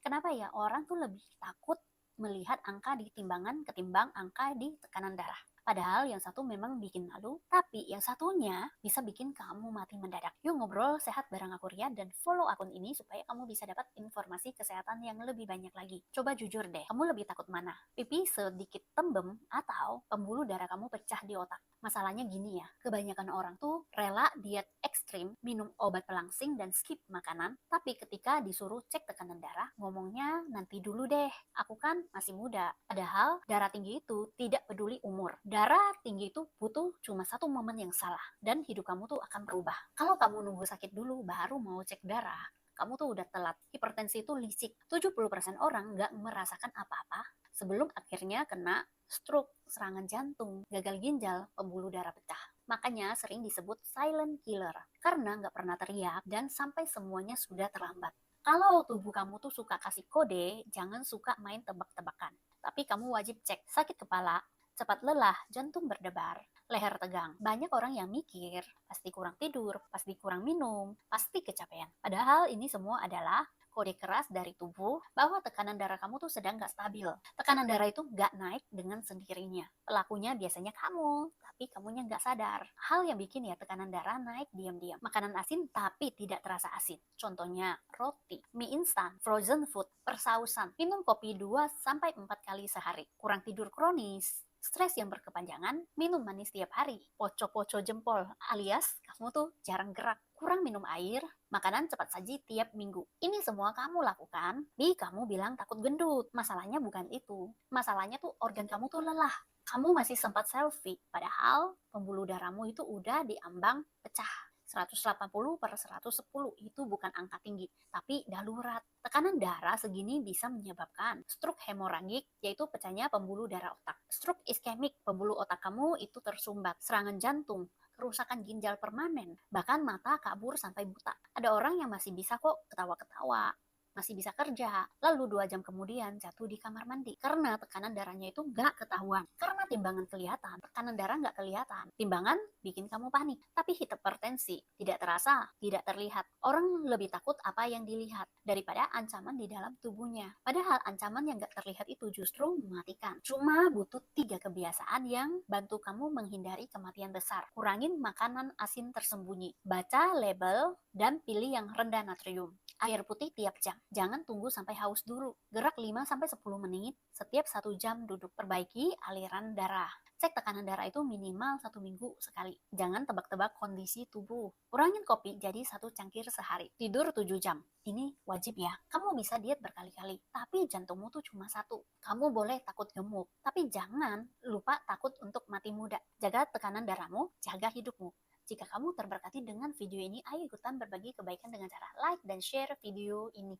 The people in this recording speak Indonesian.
Kenapa ya orang tuh lebih takut melihat angka di timbangan ketimbang angka di tekanan darah? Padahal yang satu memang bikin malu, tapi yang satunya bisa bikin kamu mati mendadak. Yuk ngobrol sehat bareng aku Ria dan follow akun ini supaya kamu bisa dapat informasi kesehatan yang lebih banyak lagi. Coba jujur deh, kamu lebih takut mana? Pipi sedikit tembem atau pembuluh darah kamu pecah di otak? Masalahnya gini ya, kebanyakan orang tuh rela diet ekstrim, minum obat pelangsing dan skip makanan, tapi ketika disuruh cek tekanan darah, ngomongnya nanti dulu deh, aku kan masih muda. Padahal darah tinggi itu tidak peduli umur. Darah tinggi itu butuh cuma satu momen yang salah, dan hidup kamu tuh akan berubah. Kalau kamu nunggu sakit dulu baru mau cek darah, kamu tuh udah telat. Hipertensi itu licik. 70% orang nggak merasakan apa-apa sebelum akhirnya kena stroke, serangan jantung, gagal ginjal, pembuluh darah pecah. Makanya sering disebut silent killer, karena nggak pernah teriak dan sampai semuanya sudah terlambat. Kalau tubuh kamu tuh suka kasih kode, jangan suka main tebak-tebakan. Tapi kamu wajib cek sakit kepala, cepat lelah, jantung berdebar, leher tegang. Banyak orang yang mikir, pasti kurang tidur, pasti kurang minum, pasti kecapean. Padahal ini semua adalah kode keras dari tubuh bahwa tekanan darah kamu tuh sedang nggak stabil. Tekanan darah itu nggak naik dengan sendirinya. Pelakunya biasanya kamu, tapi kamunya nggak sadar. Hal yang bikin ya tekanan darah naik diam-diam. Makanan asin tapi tidak terasa asin. Contohnya roti, mie instan, frozen food, persausan, minum kopi 2 sampai 4 kali sehari, kurang tidur kronis, stres yang berkepanjangan, minum manis tiap hari, poco-poco jempol alias kamu tuh jarang gerak, kurang minum air, makanan cepat saji tiap minggu. Ini semua kamu lakukan, tapi kamu bilang takut gendut. Masalahnya bukan itu. Masalahnya tuh organ kamu tuh lelah. Kamu masih sempat selfie, padahal pembuluh darahmu itu udah diambang pecah. 180/110 itu bukan angka tinggi, tapi darurat. Tekanan darah segini bisa menyebabkan stroke hemoragik, yaitu pecahnya pembuluh darah otak. Stroke iskemik, pembuluh otak kamu itu tersumbat. Serangan jantung, kerusakan ginjal permanen, bahkan mata kabur sampai buta. Ada orang yang masih bisa kok ketawa-ketawa, masih bisa kerja, lalu 2 jam kemudian jatuh di kamar mandi karena tekanan darahnya itu nggak ketahuan. Karena timbangan kelihatan, tekanan darah nggak kelihatan. Timbangan bikin kamu panik, tapi hipertensi tidak terasa, tidak terlihat. Orang lebih takut apa yang dilihat daripada ancaman di dalam tubuhnya. Padahal ancaman yang nggak terlihat itu justru mematikan. Cuma butuh 3 kebiasaan yang bantu kamu menghindari kematian besar. Kurangin makanan asin tersembunyi, baca label, dan pilih yang rendah natrium. Air putih tiap jam. Jangan tunggu sampai haus dulu. Gerak 5-10 menit setiap 1 jam duduk. Perbaiki aliran darah. Cek tekanan darah itu minimal 1 minggu sekali. Jangan tebak-tebak kondisi tubuh. Kurangin kopi jadi 1 cangkir sehari. Tidur 7 jam. Ini wajib ya. Kamu bisa diet berkali-kali, tapi jantungmu tuh cuma satu. Kamu boleh takut gemuk, tapi jangan lupa takut untuk mati muda. Jaga tekanan darahmu, jaga hidupmu. Jika kamu terberkati dengan video ini, ayo ikutan berbagi kebaikan dengan cara like dan share video ini.